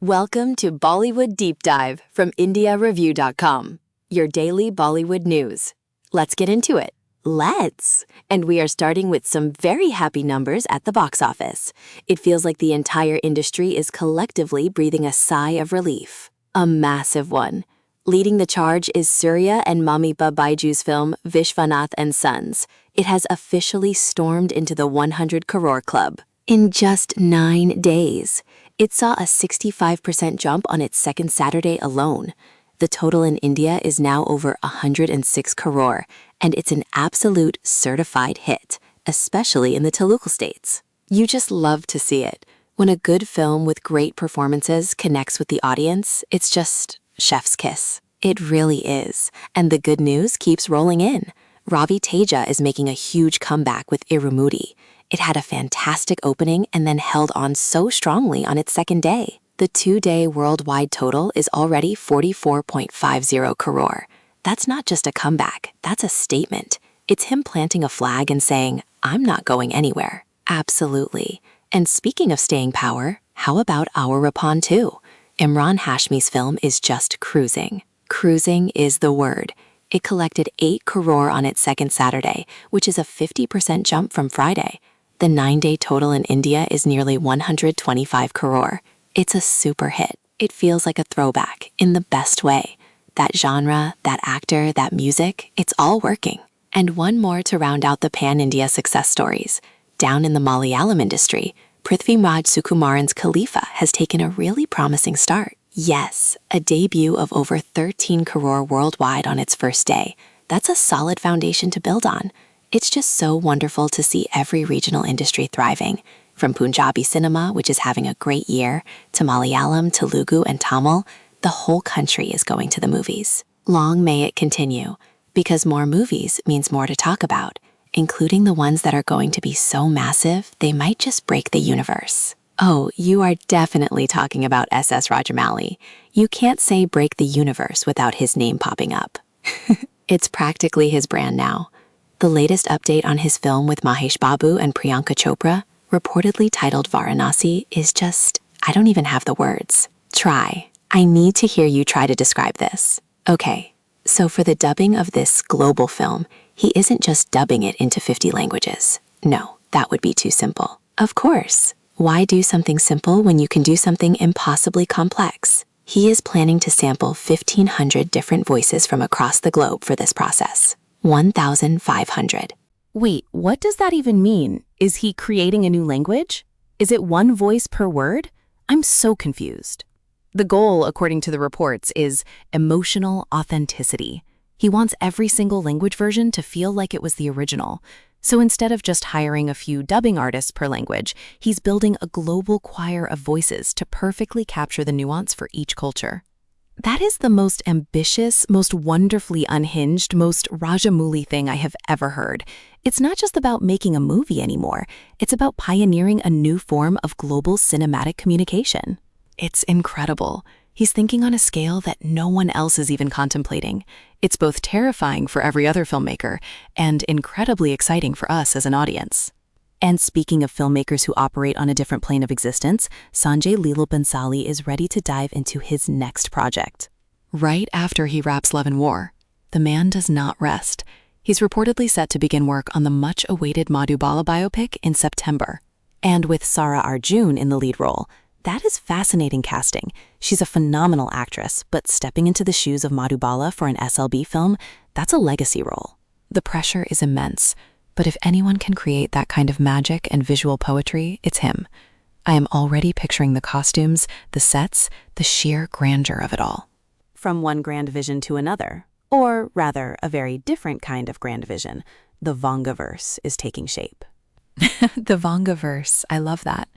Welcome to Bollywood Deep Dive from IndiaReview.com, your daily Bollywood news. Let's get into it. Let's! And we are starting with some very happy numbers at the box office. It feels like the entire industry is collectively breathing a sigh of relief. A massive one. Leading the charge is Surya and Mami Babaiju's film Vishwanath and Sons. It has officially stormed into the 100 crore club. In just 9 days, it saw a 65% jump on its second Saturday alone. The total in India is now over 106 crore, and it's an absolute certified hit, especially in the Telugu states. You just love to see it. When a good film with great performances connects with the audience, it's just chef's kiss. It really is, and the good news keeps rolling in. Ravi Teja is making a huge comeback with Irumudi. It had a fantastic opening and then held on so strongly on its second day. The 2-day worldwide total is already 44.50 crore. That's not just a comeback, that's a statement. It's him planting a flag and saying, I'm not going anywhere. Absolutely. And speaking of staying power, how about our Rapan 2? Imran Hashmi's film is just cruising. Cruising is the word. It collected 8 crore on its second Saturday, which is a 50% jump from Friday. The 9-day total in India is nearly 125 crore. It's a super hit. It feels like a throwback in the best way. That genre, that actor, that music, it's all working. And one more to round out the pan-India success stories. Down in the Malayalam industry, Prithviraj Sukumaran's Khalifa has taken a really promising start. Yes, a debut of over 13 crore worldwide on its first day. That's a solid foundation to build on. It's just so wonderful to see every regional industry thriving. From Punjabi cinema, which is having a great year, to Malayalam, Telugu, and Tamil, the whole country is going to the movies. Long may it continue, because more movies means more to talk about, including the ones that are going to be so massive they might just break the universe. Oh, you are definitely talking about SS Rajamouli. You can't say break the universe without his name popping up. It's practically his brand now. The latest update on his film with Mahesh Babu and Priyanka Chopra, reportedly titled Varanasi, is just, I don't even have the words. Try. I need to hear you try to describe this. Okay, so for the dubbing of this global film, he isn't just dubbing it into 50 languages. No, that would be too simple. Of course. Why do something simple when you can do something impossibly complex? He is planning to sample 1,500 different voices from across the globe for this process. 1,500. Wait, what does that even mean? Is he creating a new language? Is it one voice per word? I'm so confused. The goal, according to the reports, is emotional authenticity. He wants every single language version to feel like it was the original. So instead of just hiring a few dubbing artists per language, he's building a global choir of voices to perfectly capture the nuance for each culture. That is the most ambitious, most wonderfully unhinged, most Rajamouli thing I have ever heard. It's not just about making a movie anymore. It's about pioneering a new form of global cinematic communication. It's incredible. He's thinking on a scale that no one else is even contemplating. It's both terrifying for every other filmmaker and incredibly exciting for us as an audience. And speaking of filmmakers who operate on a different plane of existence, Sanjay Leela Bhansali is ready to dive into his next project. Right after he wraps Love and War, the man does not rest. He's reportedly set to begin work on the much-awaited Madhubala biopic in September. And with Sara Arjun in the lead role, that is fascinating casting. She's a phenomenal actress, but stepping into the shoes of Madhubala for an SLB film, that's a legacy role. The pressure is immense. But if anyone can create that kind of magic and visual poetry, it's him. I am already picturing the costumes, the sets, the sheer grandeur of it all. From one grand vision to another, or rather, a very different kind of grand vision, the Vangaverse is taking shape. The Vangaverse, I love that.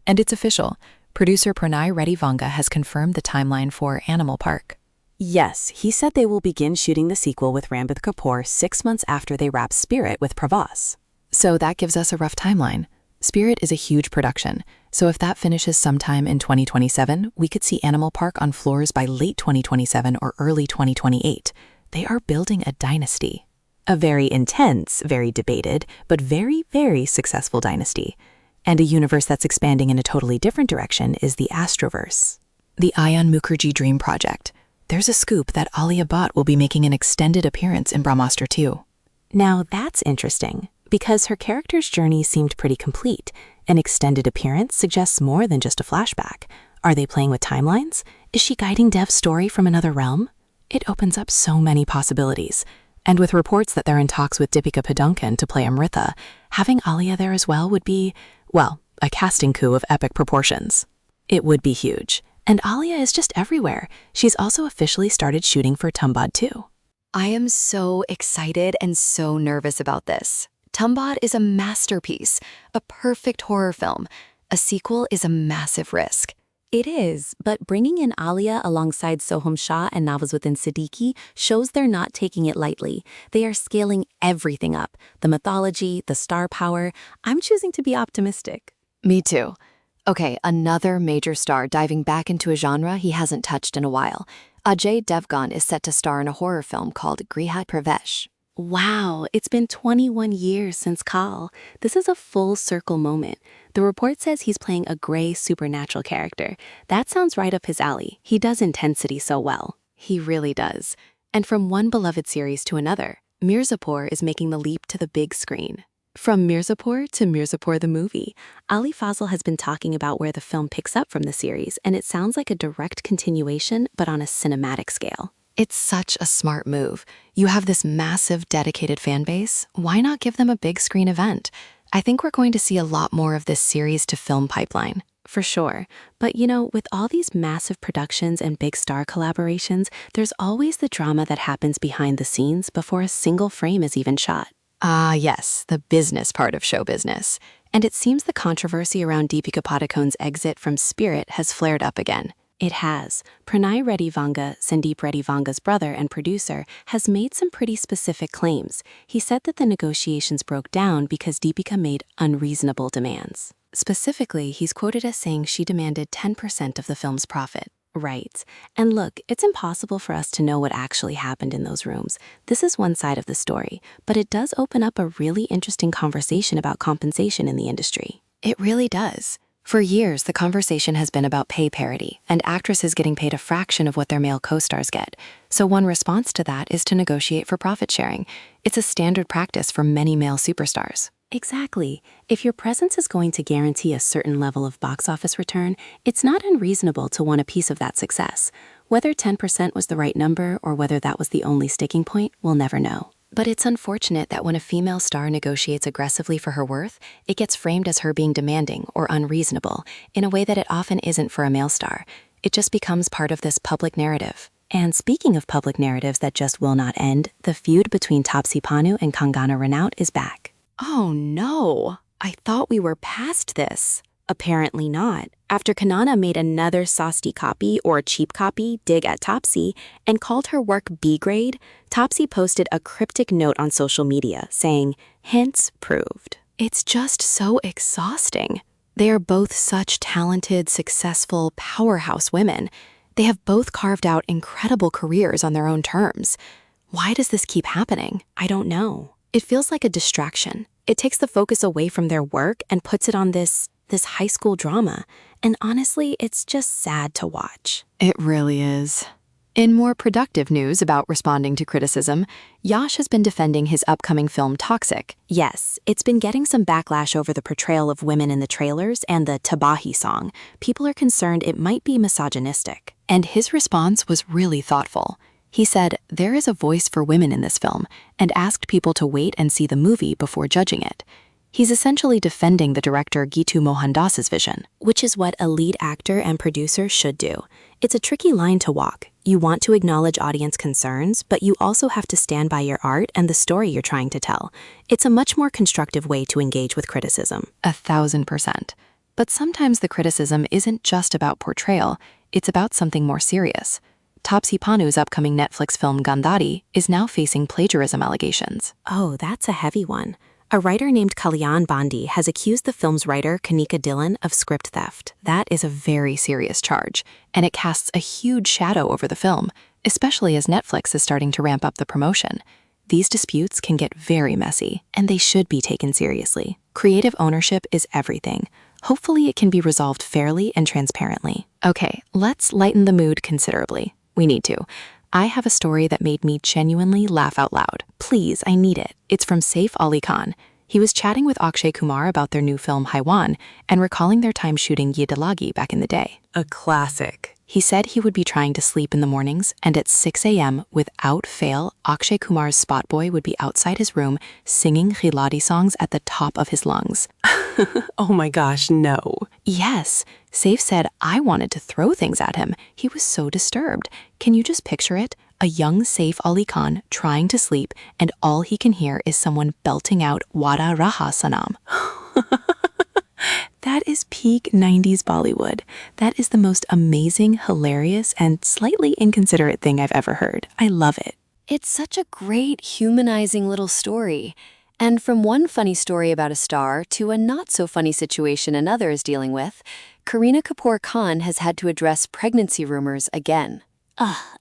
And it's official. Producer Pranay Reddy Vanga has confirmed the timeline for Animal Park. Yes, he said they will begin shooting the sequel with Ranbir Kapoor 6 months after they wrap Spirit with Pravas. So that gives us a rough timeline. Spirit is a huge production, so if that finishes sometime in 2027, we could see Animal Park on floors by late 2027 or early 2028. They are building a dynasty. A very intense, very debated, but very, very successful dynasty. And a universe that's expanding in a totally different direction is the Astroverse. The Ayan Mukherjee Dream Project. There's a scoop that Alia Bhatt will be making an extended appearance in Brahmastra 2. Now that's interesting, because her character's journey seemed pretty complete. An extended appearance suggests more than just a flashback. Are they playing with timelines? Is she guiding Dev's story from another realm? It opens up so many possibilities. And with reports that they're in talks with Deepika Padukone to play Amrita, having Alia there as well would be, well, a casting coup of epic proportions. It would be huge. And Alia is just everywhere. She's also officially started shooting for Tumbad 2. I am so excited and so nervous about this. Tumbad is a masterpiece, a perfect horror film. A sequel is a massive risk. It is, but bringing in Alia alongside Soham Shah and Nawazuddin Siddiqui shows they're not taking it lightly. They are scaling everything up. The mythology, the star power. I'm choosing to be optimistic. Me too. Okay, another major star diving back into a genre he hasn't touched in a while. Ajay Devgan is set to star in a horror film called Griha Pravesh. Wow, it's been 21 years since Kal. This is a full circle moment. The report says he's playing a gray supernatural character. That sounds right up his alley. He does intensity so well. He really does. And from one beloved series to another, Mirzapur is making the leap to the big screen. From Mirzapur to Mirzapur the movie, Ali Fazal has been talking about where the film picks up from the series, and it sounds like a direct continuation, but on a cinematic scale. It's such a smart move. You have this massive, dedicated fan base. Why not give them a big screen event? I think we're going to see a lot more of this series to film pipeline. For sure. But with all these massive productions and big star collaborations, there's always the drama that happens behind the scenes before a single frame is even shot. Ah, yes, the business part of show business. And it seems the controversy around Deepika Padukone's exit from Spirit has flared up again. It has. Pranay Reddy Vanga, Sandeep Reddy Vanga's brother and producer, has made some pretty specific claims. He said that the negotiations broke down because Deepika made unreasonable demands. Specifically, he's quoted as saying she demanded 10% of the film's profit. Right. And look, it's impossible for us to know what actually happened in those rooms. This is one side of the story, but it does open up a really interesting conversation about compensation in the industry. It really does. For years, the conversation has been about pay parity and actresses getting paid a fraction of what their male co-stars get. So one response to that is to negotiate for profit sharing. It's a standard practice for many male superstars. Exactly. If your presence is going to guarantee a certain level of box office return, it's not unreasonable to want a piece of that success. Whether 10% was the right number or whether that was the only sticking point, we'll never know. But it's unfortunate that when a female star negotiates aggressively for her worth, it gets framed as her being demanding or unreasonable in a way that it often isn't for a male star. It just becomes part of this public narrative. And speaking of public narratives that just will not end, the feud between Taapsee Pannu and Kangana Ranaut is back. Oh no, I thought we were past this. Apparently not. After Kanana made another saucy copy or cheap copy dig at Taapsee and called her work B-grade, Taapsee posted a cryptic note on social media saying, "Hence proved." It's just so exhausting. They are both such talented, successful, powerhouse women. They have both carved out incredible careers on their own terms. Why does this keep happening? I don't know. It feels like a distraction. It takes the focus away from their work and puts it on this high school drama. And honestly, it's just sad to watch. It really is. In more productive news about responding to criticism, Yash has been defending his upcoming film Toxic. Yes, it's been getting some backlash over the portrayal of women in the trailers and the Tabahi song. People are concerned it might be misogynistic. And his response was really thoughtful. He said, there is a voice for women in this film, and asked people to wait and see the movie before judging it. He's essentially defending the director Gitu Mohandass's vision. Which is what a lead actor and producer should do. It's a tricky line to walk. You want to acknowledge audience concerns, but you also have to stand by your art and the story you're trying to tell. It's a much more constructive way to engage with criticism. 1000%. But sometimes the criticism isn't just about portrayal, it's about something more serious. Taapsee Pannu's upcoming Netflix film Gandhari is now facing plagiarism allegations. Oh, that's a heavy one. A writer named Kalyan Bandi has accused the film's writer Kanika Dillon of script theft. That is a very serious charge, and it casts a huge shadow over the film, especially as Netflix is starting to ramp up the promotion. These disputes can get very messy, and they should be taken seriously. Creative ownership is everything. Hopefully it can be resolved fairly and transparently. Okay, let's lighten the mood considerably. We need to. I have a story that made me genuinely laugh out loud. Please, I need it. It's from Saif Ali Khan. He was chatting with Akshay Kumar about their new film Haiwan and recalling their time shooting Ye Dalagi back in the day. A classic. He said he would be trying to sleep in the mornings, and at 6 a.m., without fail, Akshay Kumar's spot boy would be outside his room singing Khiladi songs at the top of his lungs. Oh my gosh, no. Yes, Saif said I wanted to throw things at him. He was so disturbed. Can you just picture it? A young Saif Ali Khan trying to sleep, and all he can hear is someone belting out Wada Raha Sanam. That is peak 90s Bollywood. That is the most amazing, hilarious, and slightly inconsiderate thing I've ever heard. I love it. It's such a great, humanizing little story. And from one funny story about a star to a not-so-funny situation another is dealing with, Kareena Kapoor Khan has had to address pregnancy rumors again.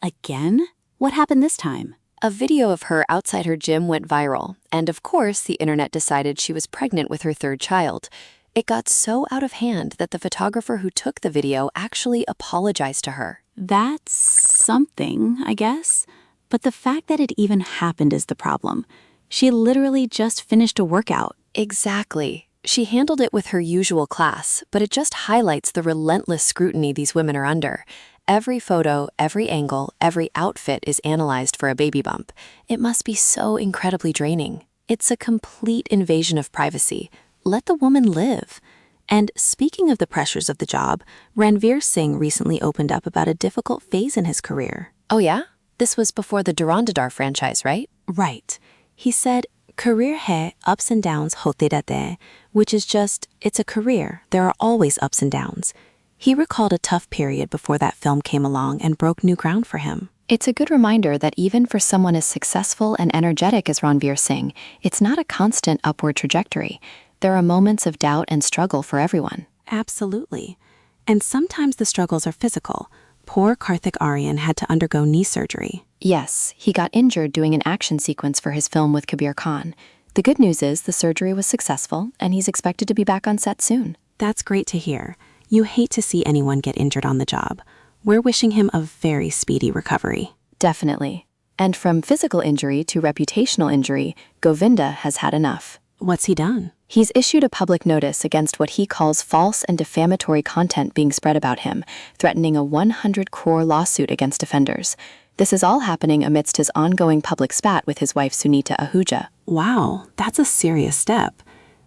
Again? What happened this time? A video of her outside her gym went viral, and of course the internet decided she was pregnant with her third child. It got so out of hand that the photographer who took the video actually apologized to her. That's something, I guess. But the fact that it even happened is the problem. She literally just finished a workout. Exactly. She handled it with her usual class, but it just highlights the relentless scrutiny these women are under. Every photo, every angle, every outfit is analyzed for a baby bump. It must be so incredibly draining. It's a complete invasion of privacy. Let the woman live. And speaking of the pressures of the job, Ranveer Singh recently opened up about a difficult phase in his career. Oh yeah? This was before the Durandar franchise, right? Right. He said, career hai, ups and downs hote rehte hain, which is just, it's a career. There are always ups and downs. He recalled a tough period before that film came along and broke new ground for him. It's a good reminder that even for someone as successful and energetic as Ranveer Singh, it's not a constant upward trajectory. There are moments of doubt and struggle for everyone. Absolutely. And sometimes the struggles are physical. Poor Karthik Aaryan had to undergo knee surgery. Yes, he got injured doing an action sequence for his film with Kabir Khan. The good news is the surgery was successful, and he's expected to be back on set soon. That's great to hear. You hate to see anyone get injured on the job. We're wishing him a very speedy recovery. Definitely. And from physical injury to reputational injury, Govinda has had enough. What's he done? He's issued a public notice against what he calls false and defamatory content being spread about him, threatening a 100 crore lawsuit against offenders. This is all happening amidst his ongoing public spat with his wife Sunita Ahuja. Wow, that's a serious step.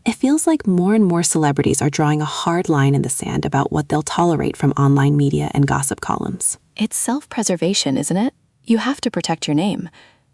It feels like more and more celebrities are drawing a hard line in the sand about what they'll tolerate from online media and gossip columns. It's self-preservation, isn't it? You have to protect your name.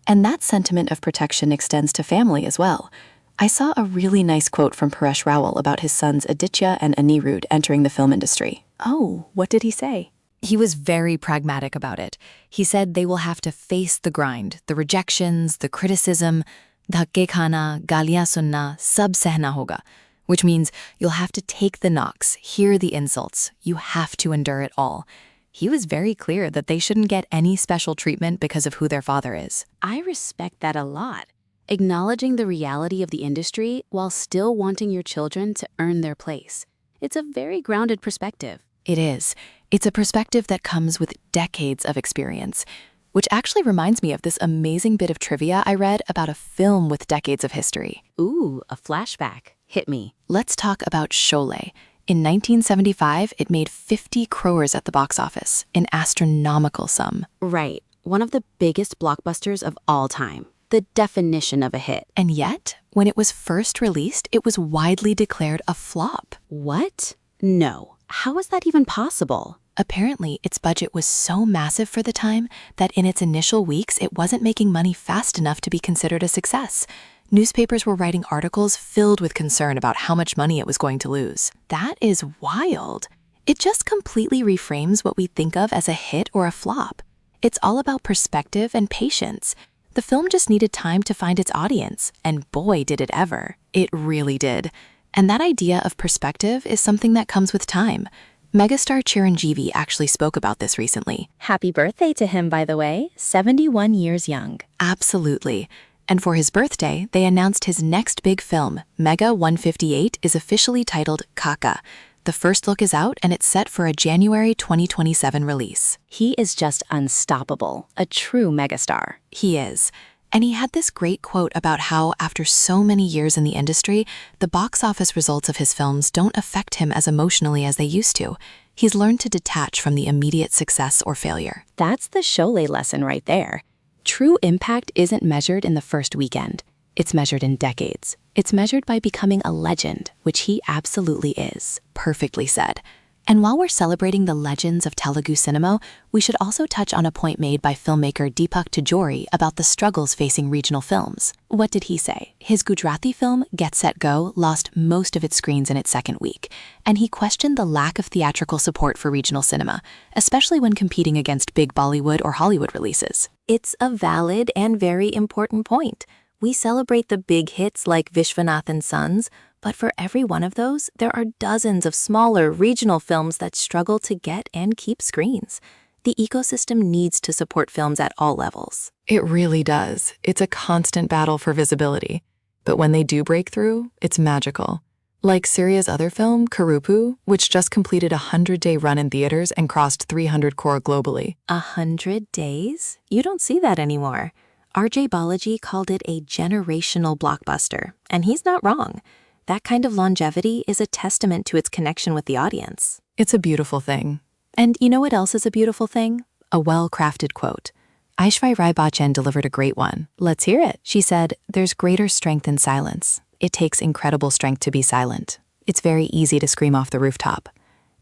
And that sentiment of protection extends to family as well. I saw a really nice quote from Paresh Rawal about his sons Aditya and Anirudh entering the film industry. Oh, what did he say? He was very pragmatic about it. He said they will have to face the grind, the rejections, the criticism, dhakke khana, galiyan sunna, sab sehna hoga, which means you'll have to take the knocks, hear the insults. You have to endure it all. He was very clear that they shouldn't get any special treatment because of who their father is. I respect that a lot. Acknowledging the reality of the industry while still wanting your children to earn their place. It's a very grounded perspective. It is. It's a perspective that comes with decades of experience, which actually reminds me of this amazing bit of trivia I read about a film with decades of history. Ooh, a flashback. Hit me. Let's talk about Sholay. In 1975, it made 50 crores at the box office, an astronomical sum. Right. One of the biggest blockbusters of all time. The definition of a hit. And yet, when it was first released, it was widely declared a flop. What? No. How is that even possible? Apparently, its budget was so massive for the time that in its initial weeks, it wasn't making money fast enough to be considered a success. Newspapers were writing articles filled with concern about how much money it was going to lose. That is wild. It just completely reframes what we think of as a hit or a flop. It's all about perspective and patience. The film just needed time to find its audience, and boy, did it ever. It really did. And that idea of perspective is something that comes with time. Megastar Chiranjeevi actually spoke about this recently. Happy birthday to him, by the way, 71 years young. Absolutely. And for his birthday, they announced his next big film, Mega 158, is officially titled Kaka. The first look is out and it's set for a January 2027 release. He is just unstoppable, a true megastar. He is. And he had this great quote about how, after so many years in the industry, the box office results of his films don't affect him as emotionally as they used to. He's learned to detach from the immediate success or failure. That's the Sholay lesson right there. True impact isn't measured in the first weekend. It's measured in decades. It's measured by becoming a legend, which he absolutely is. Perfectly said. And while we're celebrating the legends of Telugu cinema, we should also touch on a point made by filmmaker Deepak Tijori about the struggles facing regional films. What did he say? His Gujarati film, Get Set Go, lost most of its screens in its second week, and he questioned the lack of theatrical support for regional cinema, especially when competing against big Bollywood or Hollywood releases. It's a valid and very important point. We celebrate the big hits like Vishwanath and Sons, but for every one of those, there are dozens of smaller regional films that struggle to get and keep screens. The ecosystem needs to support films at all levels. It really does. It's a constant battle for visibility. But when they do break through, it's magical. Like Syria's other film, Karupu, which just completed a 100-day run in theaters and crossed 300 crore globally. 100 days? You don't see that anymore. RJ Balaji called it a generational blockbuster, and he's not wrong. That kind of longevity is a testament to its connection with the audience. It's a beautiful thing. And you know what else is a beautiful thing? A well-crafted quote. Aishwarya Rai Bachchan delivered a great one. Let's hear it. She said, "There's greater strength in silence. It takes incredible strength to be silent. It's very easy to scream off the rooftop."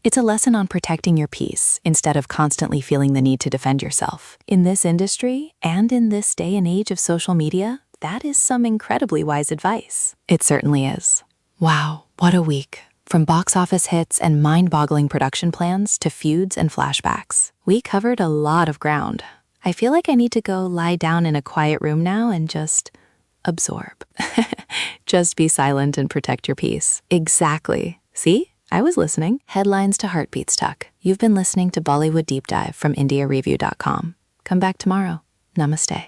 It's a lesson on protecting your peace instead of constantly feeling the need to defend yourself. In this industry, and in this day and age of social media, that is some incredibly wise advice. It certainly is. Wow, what a week. From box office hits and mind-boggling production plans to feuds and flashbacks. We covered a lot of ground. I feel like I need to go lie down in a quiet room now and just absorb. Just be silent and protect your peace. Exactly. See? I was listening. Headlines to heartbeats tuck. You've been listening to Bollywood Deep Dive from IndiaReview.com. Come back tomorrow. Namaste.